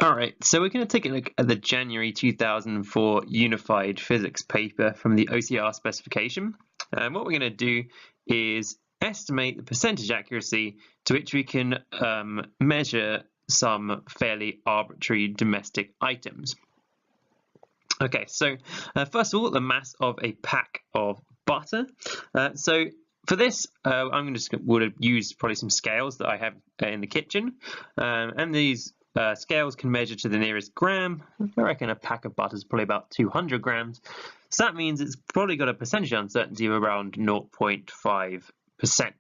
All right, so we're going to take a look at the January 2004 Unified Physics paper from the OCR specification. And what we're going to do is estimate the percentage accuracy to which we can measure some fairly arbitrary domestic items. Okay, so first of all, the mass of a pack of butter. So for this, I'm just going to use probably some scales that I have in the kitchen, and these scales can measure to the nearest gram. I reckon a pack of butter is probably about 200 grams. So that means it's probably got a percentage uncertainty of around 0.5%.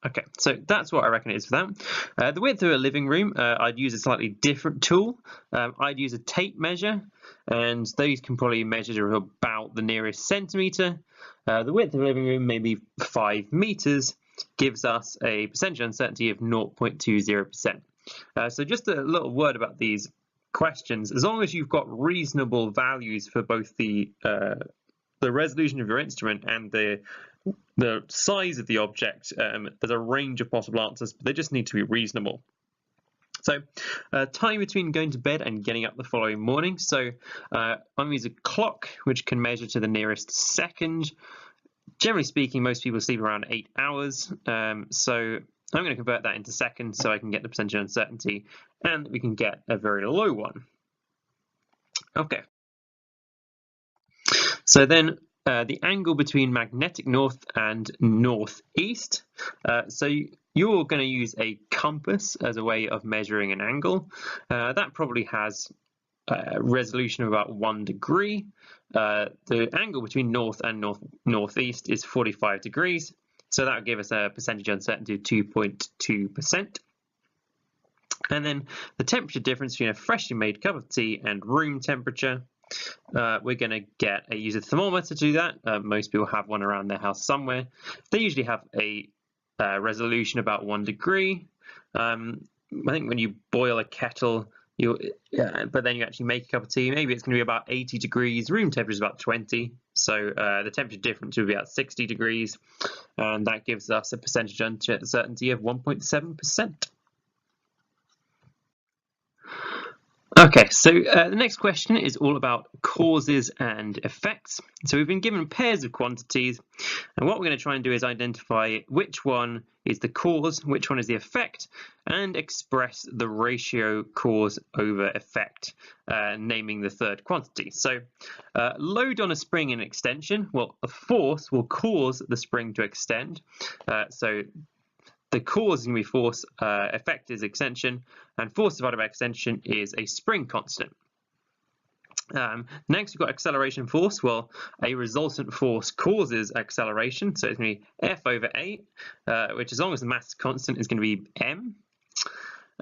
Okay, so that's what I reckon it is for that. The width of a living room, I'd use a slightly different tool. I'd use a tape measure, and those can probably measure to about the nearest centimetre. The width of a living room, maybe 5 meters, gives us a percentage uncertainty of 0.20%. So just a little word about these questions. As long as you've got reasonable values for both the resolution of your instrument and the size of the object, there's a range of possible answers, but they just need to be reasonable. So time between going to bed and getting up the following morning. So I'm going to use a clock, which can measure to the nearest second. Generally speaking, most people sleep around 8 hours. So I'm going to convert that into seconds so I can get the percentage uncertainty, and we can get a very low one. Okay. So then the angle between magnetic north and northeast. So you're going to use a compass as a way of measuring an angle. That probably has a resolution of about 1 degree. The angle between north and northeast is 45 degrees. So that would give us a percentage uncertainty of 2.2%. And then the temperature difference between a freshly made cup of tea and room temperature. We're going to use a thermometer to do that. Most people have one around their house somewhere. They usually have a resolution about 1 degree. I think when you boil a kettle, but then you actually make a cup of tea, maybe it's going to be about 80 degrees. Room temperature is about 20. So the temperature difference will be about 60 degrees. And that gives us a percentage uncertainty of 1.7%. Okay, so the next question is all about causes and effects. So we've been given pairs of quantities, and what we're going to try and do is identify which one is the cause, which one is the effect, and express the ratio cause over effect, naming the third quantity. So load on a spring in extension. Well, a force will cause the spring to extend. So the cause is going to be force, effect is extension, and force divided by extension is a spring constant. Next, we've got acceleration force. Well, a resultant force causes acceleration, so it's going to be F over A, which as long as the mass is constant is going to be M.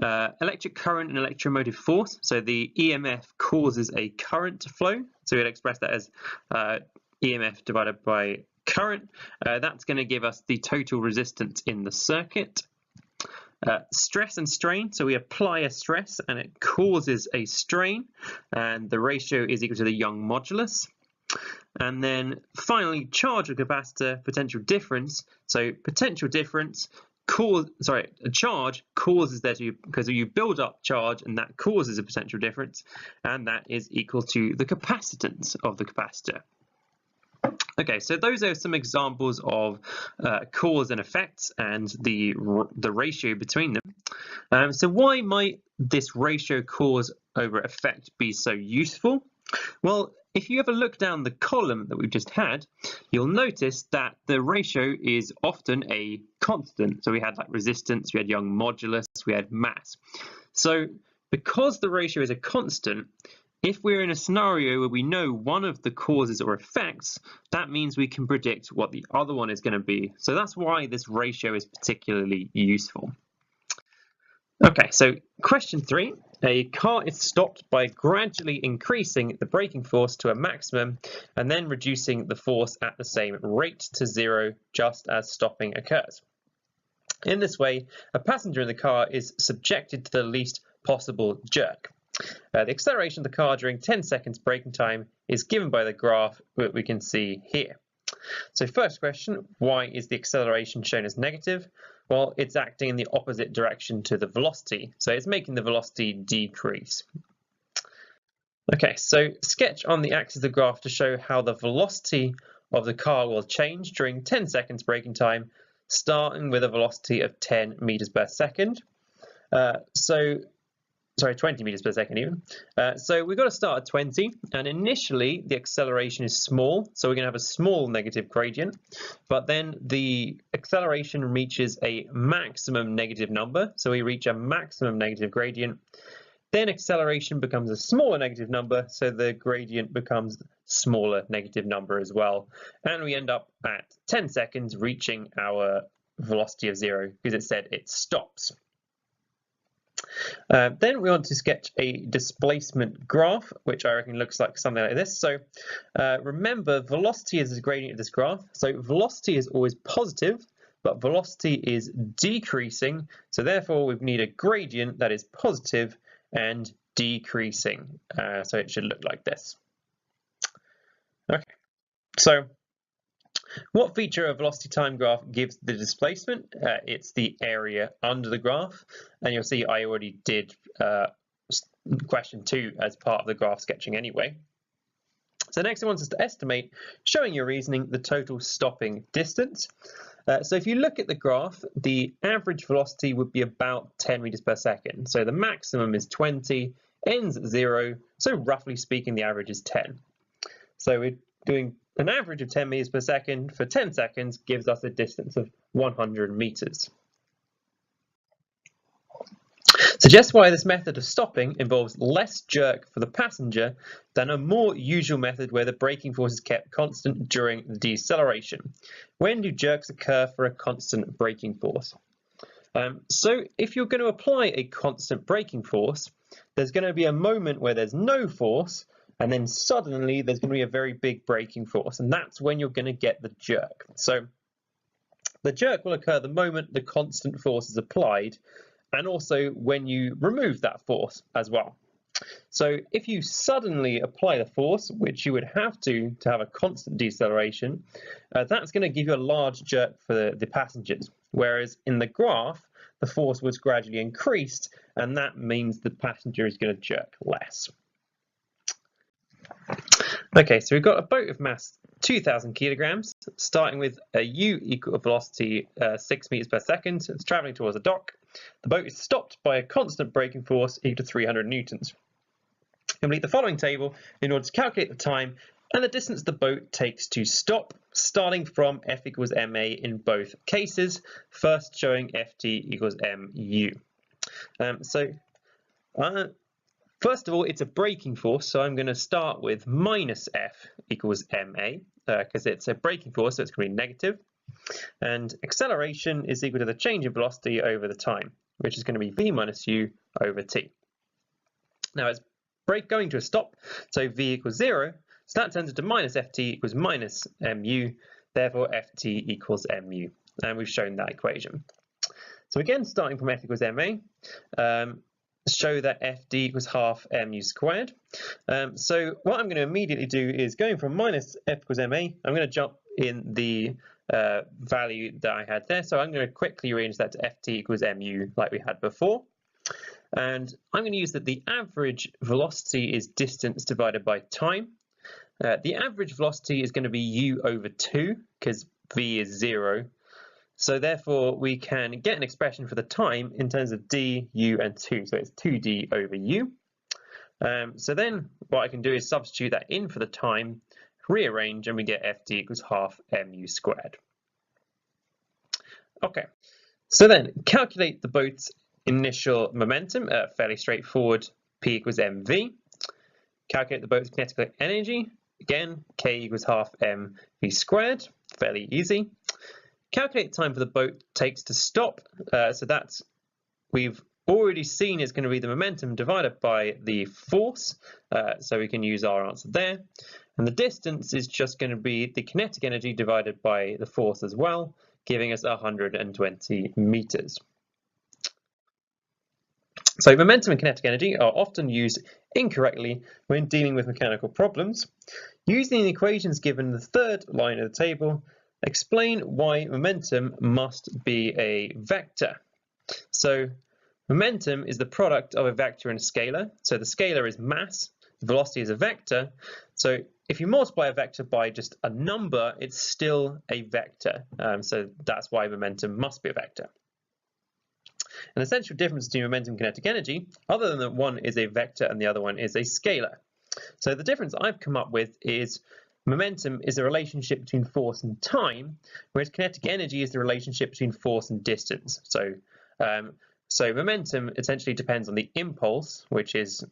Electric current and electromotive force. So the EMF causes a current to flow, so we'd express that as EMF divided by current. That's going to give us the total resistance in the circuit. Stress and strain, so we apply a stress and it causes a strain, and the ratio is equal to the Young modulus. And then finally, charge or capacitor, potential difference. So potential difference a charge causes there to, because you build up charge, and that causes a potential difference, and that is equal to the capacitance of the capacitor. Okay, so those are some examples of cause and effects and the ratio between them. So why might this ratio cause over effect be so useful? Well, if you ever look down the column that we've just had, you'll notice that the ratio is often a constant. So we had like resistance, we had Young modulus, we had mass. So because the ratio is a constant, if we're in a scenario where we know one of the causes or effects, that means we can predict what the other one is going to be. So that's why this ratio is particularly useful. Okay, so question 3. A car is stopped by gradually increasing the braking force to a maximum and then reducing the force at the same rate to 0 just as stopping occurs. In this way, a passenger in the car is subjected to the least possible jerk. The acceleration of the car during 10 seconds braking time is given by the graph that we can see here. So first question, why is the acceleration shown as negative? Well, it's acting in the opposite direction to the velocity, so it's making the velocity decrease. Okay, so sketch on the axis of the graph to show how the velocity of the car will change during 10 seconds braking time, starting with a velocity of 10 meters per second. 20 meters per second even. So we've got to start at 20, and initially the acceleration is small, so we're going to have a small negative gradient, but then the acceleration reaches a maximum negative number, so we reach a maximum negative gradient. Then acceleration becomes a smaller negative number, so the gradient becomes smaller negative number as well, and we end up at 10 seconds reaching our velocity of 0 because it said it stops. Then we want to sketch a displacement graph, which I reckon looks like something like this. So remember, velocity is the gradient of this graph. So velocity is always positive, but velocity is decreasing. So therefore, we need a gradient that is positive and decreasing. So it should look like this. Okay, so what feature of velocity time graph gives the displacement? It's the area under the graph, and you'll see I already did question 2 as part of the graph sketching anyway. So next it wants us to estimate, showing your reasoning, the total stopping distance. So if you look at the graph, the average velocity would be about 10 meters per second. So the maximum is 20, ends at 0, so roughly speaking the average is 10. So we're doing an average of 10 meters per second for 10 seconds gives us a distance of 100 meters. Suggest why this method of stopping involves less jerk for the passenger than a more usual method where the braking force is kept constant during the deceleration. When do jerks occur for a constant braking force? So if you're going to apply a constant braking force, there's going to be a moment where there's no force, and then suddenly there's going to be a very big braking force, and that's when you're going to get the jerk. So the jerk will occur the moment the constant force is applied, and also when you remove that force as well. So if you suddenly apply the force, which you would have to have a constant deceleration, that's going to give you a large jerk for the passengers, whereas in the graph, the force was gradually increased, and that means the passenger is going to jerk less. Okay, so we've got a boat of mass 2,000 kilograms, starting with a u equal to velocity 6 meters per second. So it's traveling towards a dock. The boat is stopped by a constant braking force equal to 300 newtons. Complete the following table in order to calculate the time and the distance the boat takes to stop, starting from F equals ma in both cases, first showing Ft equals mu. First of all, it's a braking force, so I'm going to start with minus F equals ma, because it's a braking force, so it's going to be negative. And acceleration is equal to the change in velocity over the time, which is going to be v minus u over t. Now it's going to a stop, so v equals 0, so that turns into minus ft equals minus mu, therefore ft equals mu, and we've shown that equation. So again, starting from f equals ma, show that ft equals half mu squared. So what I'm going to immediately do is, going from minus f equals ma, I'm going to jump in the value that I had there. So I'm going to quickly rearrange that to ft equals mu like we had before. And I'm going to use that the average velocity is distance divided by time. The average velocity is going to be u over 2 because v is 0. So therefore, we can get an expression for the time in terms of d, u, and 2. So it's 2d over u. So then what I can do is substitute that in for the time, rearrange, and we get ft equals half mu squared. Okay, so then calculate the boat's initial momentum, fairly straightforward, p equals mv. Calculate the boat's kinetic energy, again, k equals half mv squared, fairly easy. Calculate the time for the boat takes to stop, so that's, we've already seen is going to be the momentum divided by the force, so we can use our answer there. And the distance is just going to be the kinetic energy divided by the force as well, giving us 120 meters. So momentum and kinetic energy are often used incorrectly when dealing with mechanical problems. Using the equations given in the third line of the table, Explain why momentum must be a vector. So momentum is the product of a vector and a scalar. So the scalar is mass, the velocity is a vector. So if you multiply a vector by just a number, it's still a vector. So that's why momentum must be a vector. An essential difference between momentum and kinetic energy, other than that one is a vector and the other one is a scalar. So the difference I've come up with is momentum is a relationship between force and time, whereas kinetic energy is the relationship between force and distance. So momentum essentially depends on the impulse, which is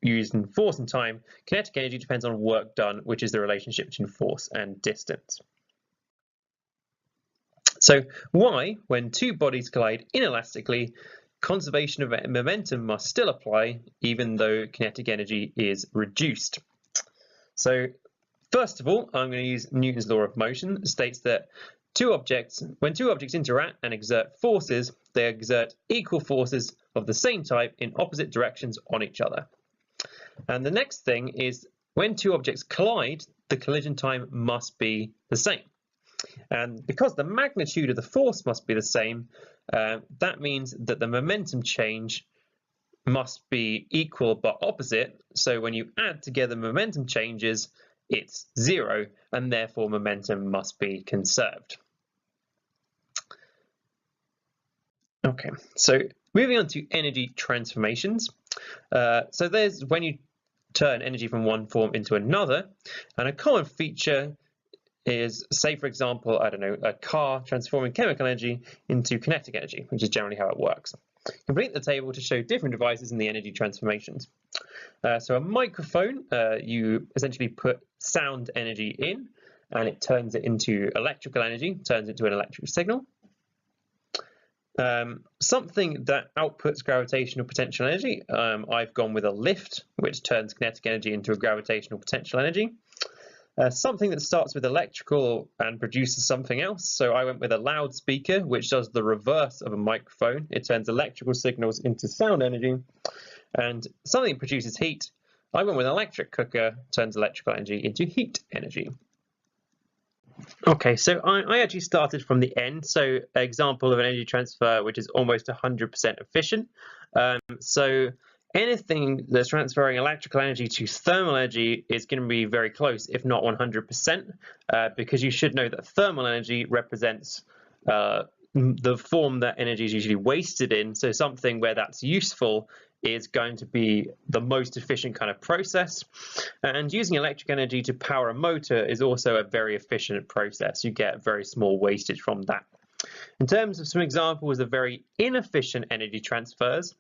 used in force and time. Kinetic energy depends on work done, which is the relationship between force and distance. So why, when two bodies collide inelastically, conservation of momentum must still apply, even though kinetic energy is reduced? So first of all, I'm going to use Newton's law of motion. It states that when two objects interact and exert forces, they exert equal forces of the same type in opposite directions on each other. And the next thing is when two objects collide, the collision time must be the same. And because the magnitude of the force must be the same, that means that the momentum change must be equal but opposite. So when you add together momentum changes, it's zero, and therefore momentum must be conserved. Okay, so moving on to energy transformations. So there's when you turn energy from one form into another, and a common feature is, say for example, I don't know, a car transforming chemical energy into kinetic energy, which is generally how it works. Complete the table to show different devices in the energy transformations. So a microphone, you essentially put sound energy in, and it turns it into electrical energy, turns it into an electric signal. Something that outputs gravitational potential energy, I've gone with a lift, which turns kinetic energy into a gravitational potential energy. Something that starts with electrical and produces something else. So I went with a loudspeaker, which does the reverse of a microphone. It turns electrical signals into sound energy. And something that produces heat, I went with an electric cooker, turns electrical energy into heat energy. Okay, so I actually started from the end. So an example of an energy transfer, which is almost 100% efficient. So anything that's transferring electrical energy to thermal energy is going to be very close, if not 100%, because you should know that thermal energy represents the form that energy is usually wasted in. So something where that's useful is going to be the most efficient kind of process. And using electric energy to power a motor is also a very efficient process. You get very small wastage from that. In terms of some examples of very inefficient energy transfers,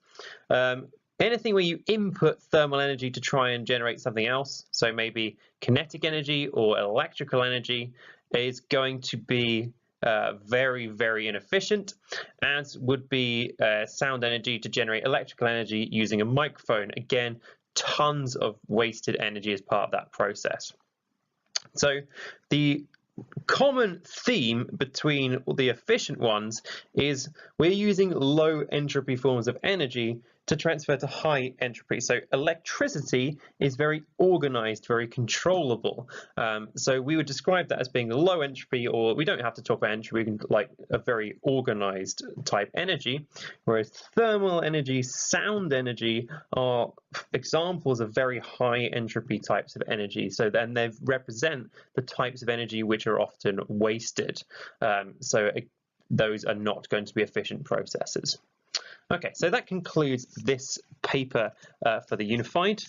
anything where you input thermal energy to try and generate something else, so maybe kinetic energy or electrical energy, is going to be very, very inefficient, as would be sound energy to generate electrical energy using a microphone. Again, tons of wasted energy as part of that process. So the common theme between the efficient ones is we're using low entropy forms of energy to transfer to high entropy. So electricity is very organized, very controllable. So we would describe that as being low entropy, or we don't have to talk about entropy, we can like a very organized type energy, whereas thermal energy, sound energy are examples of very high entropy types of energy. So then they represent the types of energy which are often wasted. Those are not going to be efficient processes. Okay, so that concludes this paper for the Unified.